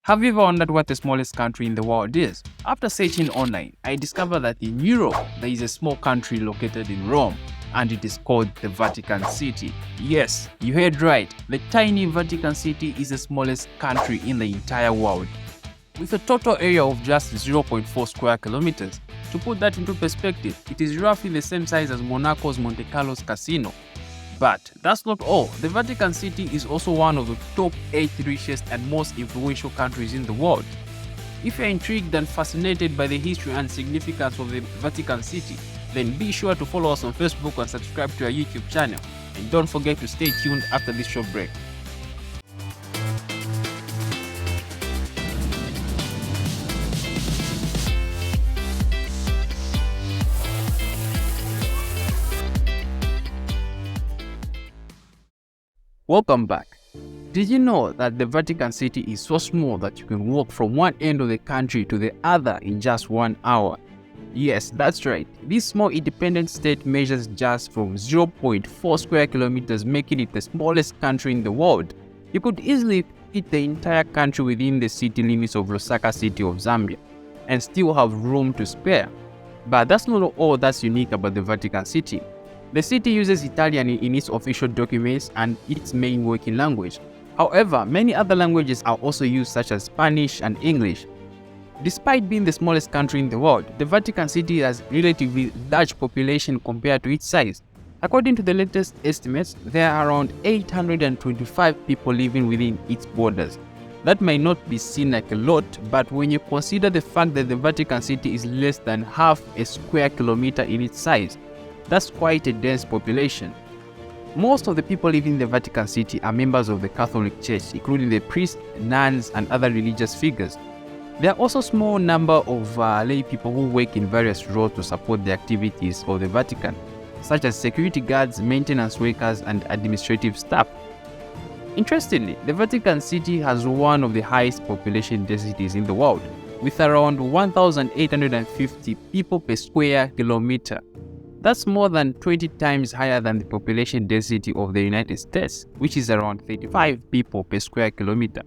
Have you ever wondered what the smallest country in the world is? After searching online, I discovered that in Europe, there is a small country located in Rome, and it is called the Vatican City. Yes, you heard right. The tiny Vatican City is the smallest country in the entire world, with a total area of just 0.4 square kilometers. To put that into perspective, it is roughly the same size as Monaco's Monte Carlo's casino. But that's not all. The Vatican City is also one of the top 8 richest and most influential countries in the world. If you're intrigued and fascinated by the history and significance of the Vatican City, then be sure to follow us on Facebook and subscribe to our YouTube channel. And don't forget to stay tuned after this short break. Welcome back. Did you know that the Vatican City is so small that you can walk from one end of the country to the other in just 1 hour? Yes, that's right. This small independent state measures just from 0.4 square kilometers, making it the smallest country in the world. You could easily fit the entire country within the city limits of Lusaka City of Zambia and still have room to spare. But that's not all that's unique about the Vatican City. The city uses Italian in its official documents and its main working language. However, many other languages are also used, such as Spanish and English. Despite being the smallest country in the world, the Vatican City has a relatively large population compared to its size. According to the latest estimates, there are around 825 people living within its borders. That might not be seen like a lot, but when you consider the fact that the Vatican City is less than half a square kilometer in its size, that's quite a dense population. Most of the people living in the Vatican City are members of the Catholic Church, including the priests, nuns, and other religious figures. There are also a small number of lay people who work in various roles to support the activities of the Vatican, such as security guards, maintenance workers, and administrative staff. Interestingly, the Vatican City has one of the highest population densities in the world, with around 1,850 people per square kilometer. That's more than 20 times higher than the population density of the United States, which is around 35 people per square kilometer.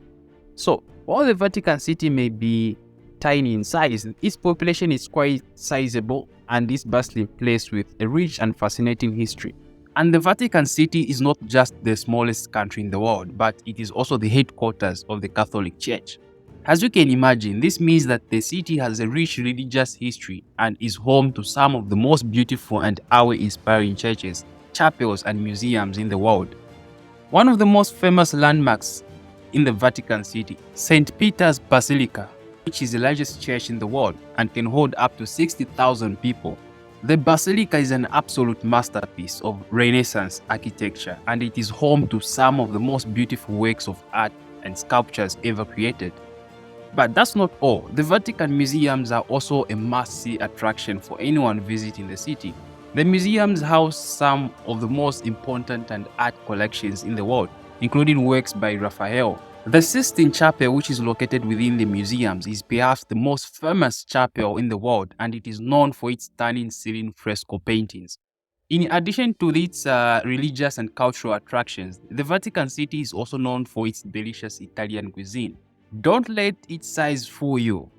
So, while the Vatican City may be tiny in size, its population is quite sizable and is bustling place with a rich and fascinating history. And the Vatican City is not just the smallest country in the world, but it is also the headquarters of the Catholic Church. As you can imagine, this means that the city has a rich religious history and is home to some of the most beautiful and awe-inspiring churches, chapels, and museums in the world. One of the most famous landmarks in the Vatican City, St. Peter's Basilica, which is the largest church in the world and can hold up to 60,000 people. The Basilica is an absolute masterpiece of Renaissance architecture, and it is home to some of the most beautiful works of art and sculptures ever created. But that's not all. The Vatican museums are also a must-see attraction for anyone visiting the city. The museums house some of the most important and art collections in the world, including works by Raphael. The Sistine Chapel, which is located within the museums, is perhaps the most famous chapel in the world, and it is known for its stunning ceiling fresco paintings. In addition to its religious and cultural attractions, the Vatican City is also known for its delicious Italian cuisine. Don't let its size fool you.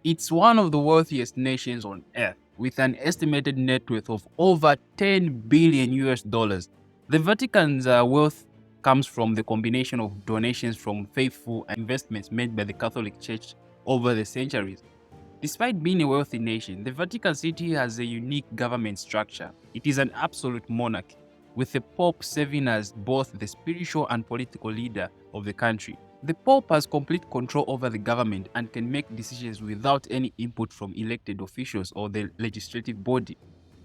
It's one of the wealthiest nations on earth, with an estimated net worth of over 10 billion US dollars. The Vatican's wealth comes from the combination of donations from faithful and investments made by the Catholic Church over the centuries. Despite being a wealthy nation, the Vatican City has a unique government structure. It is an absolute monarchy, with the Pope serving as both the spiritual and political leader of the country. The Pope has complete control over the government and can make decisions without any input from elected officials or the legislative body.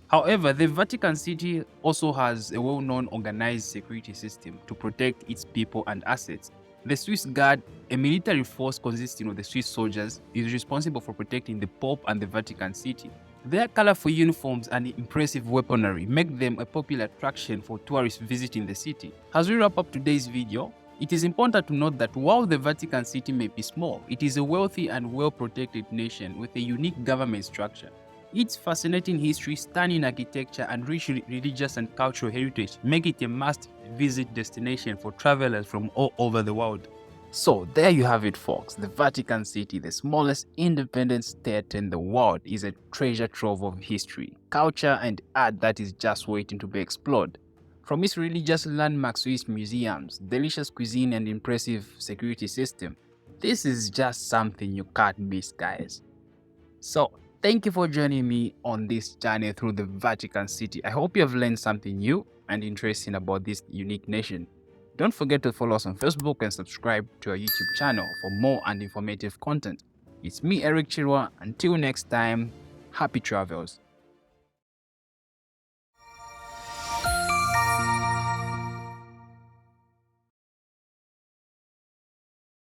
However, the Vatican City also has a well-known organized security system to protect its people and assets. The Swiss Guard, a military force consisting of the Swiss soldiers, is responsible for protecting the Pope and the Vatican City. Their colorful uniforms and impressive weaponry make them a popular attraction for tourists visiting the city. As we wrap up today's video, it is important to note that while the Vatican City may be small, it is a wealthy and well-protected nation with a unique government structure. Its fascinating history, stunning architecture, and rich religious and cultural heritage make it a must-visit destination for travelers from all over the world. So there you have it, folks. The Vatican City, the smallest independent state in the world, is a treasure trove of history, culture, and art that is just waiting to be explored. From its religious landmarks to its museums, delicious cuisine, and impressive security system, this is just something you can't miss, guys. So, thank you for joining me on this journey through the Vatican City. I hope you have learned something new and interesting about this unique nation. Don't forget to follow us on Facebook and subscribe to our YouTube channel for more and informative content. It's me, Eric Chirwa. Until next time, happy travels.